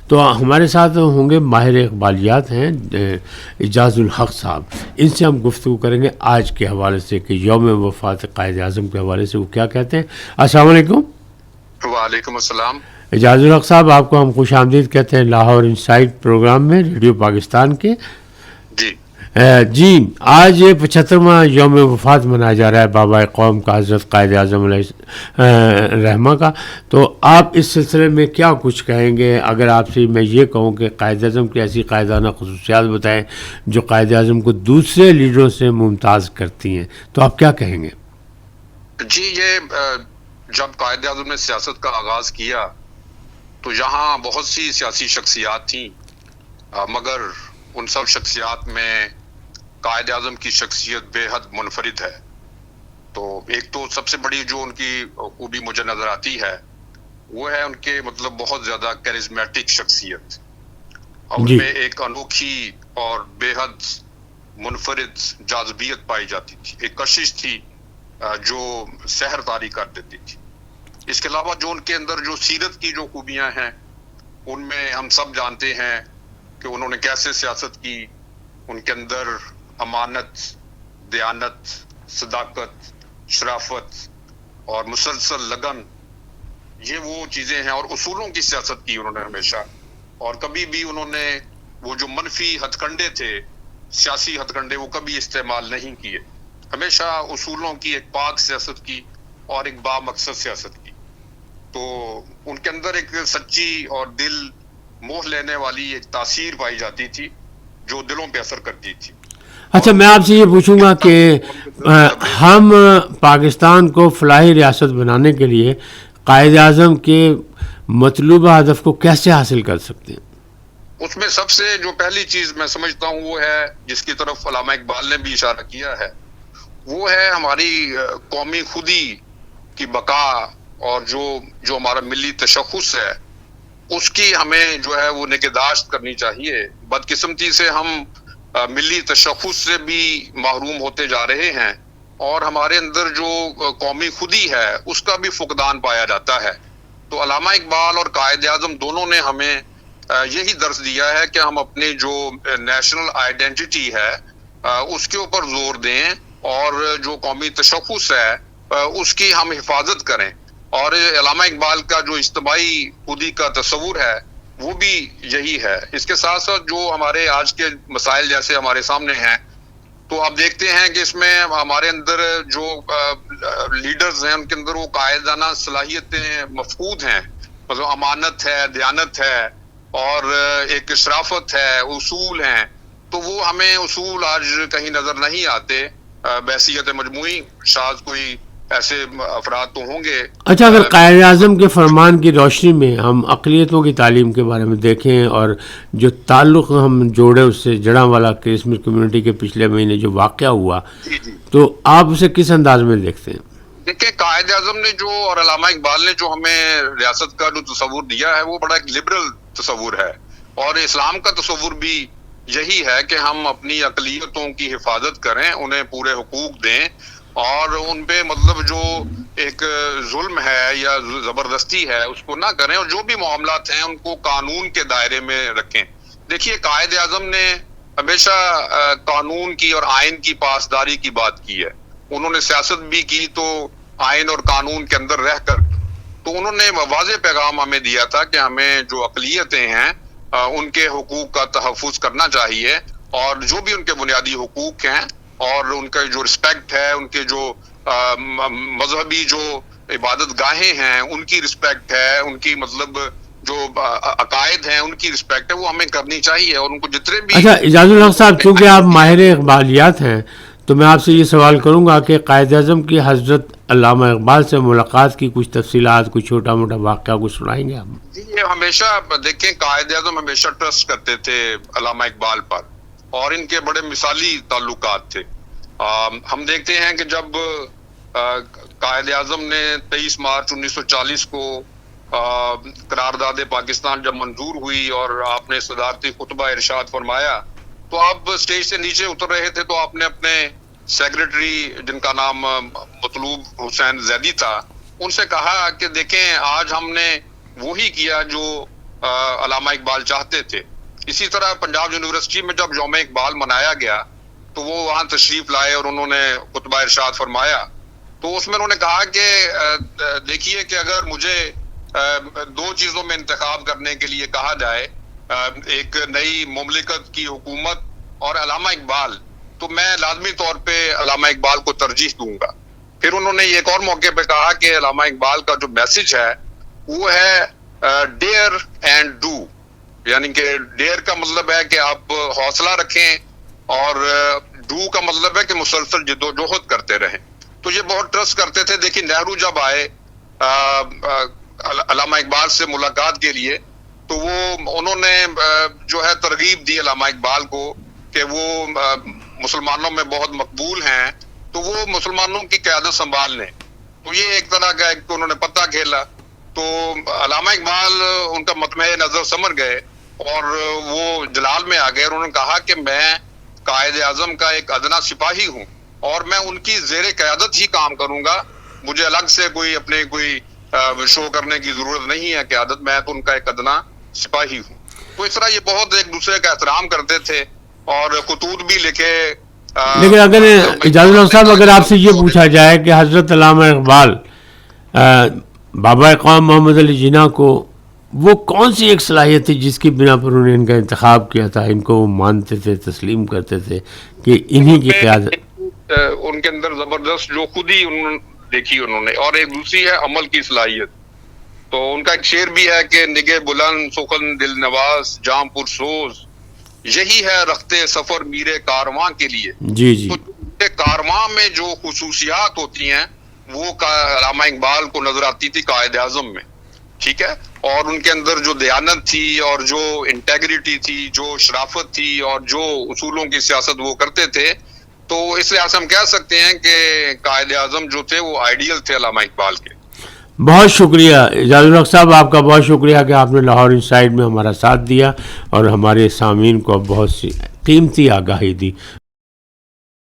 تو ہمارے ساتھ ہوں گے ماہر اقبالیات ہیں اعجاز الحق صاحب. ان سے ہم گفتگو کریں گے آج کے حوالے سے کہ یوم وفات قائد اعظم کے حوالے سے وہ کیا کہتے ہیں. السلام علیکم. وعلیکم السلام. اعجاز الحق صاحب، آپ کو ہم خوش آمدید کہتے ہیں لاہور انسائٹ پروگرام میں ریڈیو پاکستان کے. جی، آج 75واں یوم وفات منایا جا رہا ہے بابا قوم کا، حضرت قائد اعظم علیہ رحمہ کا. تو آپ اس سلسلے میں کیا کچھ کہیں گے؟ اگر آپ سے میں یہ کہوں کہ قائد اعظم کی ایسی قائدانہ خصوصیات بتائیں جو قائد اعظم کو دوسرے لیڈروں سے ممتاز کرتی ہیں، تو آپ کیا کہیں گے؟ جی، یہ جب قائد اعظم نے سیاست کا آغاز کیا تو یہاں بہت سی سیاسی شخصیات تھیں، مگر ان سب شخصیات میں قائد اعظم کی شخصیت بے حد منفرد ہے. تو ایک تو سب سے بڑی جو ان کی خوبی مجھے نظر آتی ہے وہ ہے ان کے بہت زیادہ کیرزمیٹک شخصیت، اور ان میں ایک انوکھی اور بے حد منفرد جاذبیت پائی جاتی تھی، ایک کشش تھی جو سحر طاری کر دیتی تھی. اس کے علاوہ جو ان کے اندر جو سیرت کی جو خوبیاں ہیں ان میں ہم سب جانتے ہیں کہ انہوں نے کیسے سیاست کی. ان کے اندر امانت، دیانت، صداقت، شرافت اور مسلسل لگن، یہ وہ چیزیں ہیں، اور اصولوں کی سیاست کی انہوں نے ہمیشہ. اور کبھی بھی انہوں نے وہ جو منفی ہتھ کنڈے تھے، سیاسی ہتھ کنڈے، وہ کبھی استعمال نہیں کیے. ہمیشہ اصولوں کی ایک پاک سیاست کی اور ایک با مقصد سیاست کی. تو ان کے اندر ایک سچی اور دل موہ لینے والی ایک تاثیر پائی جاتی تھی جو دلوں پہ اثر کرتی تھی. اچھا، میں آپ سے یہ پوچھوں گا کہ ہم پاکستان کو فلاحی ریاست بنانے کے لیے قائد اعظم کے مطلوبہ ہدف کو کیسے حاصل کر سکتے ہیں؟ اس میں سب سے جو پہلی چیز میں سمجھتا ہوں وہ ہے، جس کی طرف علامہ اقبال نے بھی اشارہ کیا ہے، وہ ہے ہماری قومی خودی کی بقا، اور جو ہمارا ملی تشخص ہے اس کی ہمیں جو ہے وہ نگہداشت کرنی چاہیے. بدقسمتی سے ہم ملی تشخص سے بھی محروم ہوتے جا رہے ہیں، اور ہمارے اندر جو قومی خودی ہے اس کا بھی فقدان پایا جاتا ہے. تو علامہ اقبال اور قائد اعظم دونوں نے ہمیں یہی درس دیا ہے کہ ہم اپنی جو نیشنل آئیڈینٹی ہے اس کے اوپر زور دیں، اور جو قومی تشخص ہے اس کی ہم حفاظت کریں. اور علامہ اقبال کا جو اجتماعی خودی کا تصور ہے وہ بھی یہی ہے. اس کے ساتھ ساتھ جو ہمارے آج کے مسائل جیسے ہمارے سامنے ہیں، تو آپ دیکھتے ہیں کہ اس میں ہمارے اندر جو لیڈرز ہیں ان کے اندر وہ قائدانہ صلاحیتیں مفقود ہیں. امانت ہے، دیانت ہے، اور ایک شرافت ہے، اصول ہیں. تو وہ ہمیں اصول آج کہیں نظر نہیں آتے. بحیثیت مجموعی شاید کوئی ایسے افراد تو ہوں گے. اچھا، اگر قائد اعظم کے فرمان کی روشنی میں ہم اقلیتوں کی تعلیم کے بارے میں دیکھیں اور جو تعلق ہم جوڑے اس سے جڑاں والا کرسمس کمیونٹی کے پچھلے مہینے جو واقعہ ہوا، تو آپ اسے کس انداز میں دیکھتے ہیں؟ دیکھیں، قائد اعظم نے جو اور علامہ اقبال نے جو ہمیں ریاست کا جو تصور دیا ہے وہ بڑا ایک لبرل تصور ہے، اور اسلام کا تصور بھی یہی ہے کہ ہم اپنی اقلیتوں کی حفاظت کریں، انہیں پورے حقوق دیں، اور ان پہ جو ایک ظلم ہے یا زبردستی ہے اس کو نہ کریں، اور جو بھی معاملات ہیں ان کو قانون کے دائرے میں رکھیں. دیکھیے، قائد اعظم نے ہمیشہ قانون کی اور آئین کی پاسداری کی بات کی ہے. انہوں نے سیاست بھی کی تو آئین اور قانون کے اندر رہ کر. تو انہوں نے واضح پیغام ہمیں دیا تھا کہ ہمیں جو اقلیتیں ہیں ان کے حقوق کا تحفظ کرنا چاہیے، اور جو بھی ان کے بنیادی حقوق ہیں اور ان کا جو رسپیکٹ ہے، ان کے جو مذہبی جو عبادت گاہیں ہیں ان کی رسپیکٹ ہے، ان کی جو عقائد ہیں ان کی رسپیکٹ ہے، وہ ہمیں کرنی چاہیے. اور ان کو جتنے بھی... اچھا اعجاز الحق صاحب، چونکہ آپ ماہر اقبالیات ہیں تو میں آپ سے یہ سوال کروں گا کہ قائد اعظم کی حضرت علامہ اقبال سے ملاقات کی کچھ تفصیلات، کچھ چھوٹا موٹا واقعہ کچھ سنائیں گے آپ؟ جی، ہمیشہ دیکھیں قائد اعظم ہمیشہ ٹرسٹ کرتے تھے علامہ اقبال پر، اور ان کے بڑے مثالی تعلقات تھے. ہم دیکھتے ہیں کہ جب قائد اعظم نے 23 مارچ 1940 کو قرارداد پاکستان جب منظور ہوئی اور آپ نے صدارتی خطبہ ارشاد فرمایا، تو آپ اسٹیج سے نیچے اتر رہے تھے تو آپ نے اپنے سیکرٹری جن کا نام مطلوب حسین زیدی تھا ان سے کہا کہ دیکھیں، آج ہم نے وہی کیا جو علامہ اقبال چاہتے تھے. اسی طرح پنجاب یونیورسٹی میں جب یوم اقبال منایا گیا تو وہ وہاں تشریف لائے اور انہوں نے خطبہ ارشاد فرمایا. تو اس میں انہوں نے کہا کہ دیکھیے کہ اگر مجھے دو چیزوں میں انتخاب کرنے کے لیے کہا جائے، ایک نئی مملکت کی حکومت اور علامہ اقبال، تو میں لازمی طور پہ علامہ اقبال کو ترجیح دوں گا. پھر انہوں نے ایک اور موقع پہ کہا کہ علامہ اقبال کا جو میسج ہے وہ ہے ڈیئر اینڈ ڈو، یعنی کہ ڈیئر کا مطلب ہے کہ آپ حوصلہ رکھیں اور ڈو کا مطلب ہے کہ مسلسل جدوجہد کرتے رہیں. تو یہ بہت ٹرسٹ کرتے تھے. دیکھیں نہرو جب آئے علامہ اقبال سے ملاقات کے لیے تو وہ انہوں نے جو ہے ترغیب دی علامہ اقبال کو کہ وہ مسلمانوں میں بہت مقبول ہیں تو وہ مسلمانوں کی قیادت سنبھال لیں. تو یہ ایک طرح کا انہوں نے پتہ کھیلا. تو علامہ اقبال ان کا مطمع نظر سمجھ گئے اور وہ جلال میں آ گئے اور انہوں نے کہا کہ میں قائد اعظم کا ایک ادنا سپاہی ہوں اور میں ان کی زیر قیادت ہی کام کروں گا. مجھے الگ سے کوئی شو کرنے کی ضرورت نہیں ہے قیادت، میں تو ان کا ایک ادنا سپاہی ہوں. تو اس طرح یہ بہت ایک دوسرے کا احترام کرتے تھے اور خطوط بھی لکھے. لیکن اگر اعجاز اللہ صاحب اگر آپ سے یہ پوچھا جائے کہ حضرت علامہ اقبال بابا قوم محمد علی جناح کو وہ کون سی ایک صلاحیت تھی جس کی بنا پر انہوں نے ان کا انتخاب کیا تھا، ان کو وہ مانتے تھے، تسلیم کرتے تھے کہ انہی کی قیادت؟ ان کے اندر زبردست جو خود ہی دیکھی انہوں نے، اور ایک دوسری ہے عمل کی صلاحیت. تو ان کا ایک شعر بھی ہے کہ نگہ بلند سخن دل نواز جام پر سوز، یہی ہے رختے سفر میرے کارواں کے لیے. جی جی. تو کارواں میں جو خصوصیات ہوتی ہیں وہ علامہ اقبال کو نظر آتی تھی قائد اعظم میں، ٹھیک ہے. اور ان کے اندر جو دیانت تھی اور جو انٹیگریٹی تھی، جو شرافت تھی اور جو اصولوں کی سیاست وہ کرتے تھے، تو اس لحاظ سے ہم کہہ سکتے ہیں کہ قائد اعظم جو تھے وہ آئیڈیل تھے علامہ اقبال کے. بہت شکریہ اعجاز الحق صاحب، آپ کا بہت شکریہ کہ آپ نے لاہور انسائڈ میں ہمارا ساتھ دیا اور ہمارے سامعین کو بہت سی قیمتی آگاہی دی.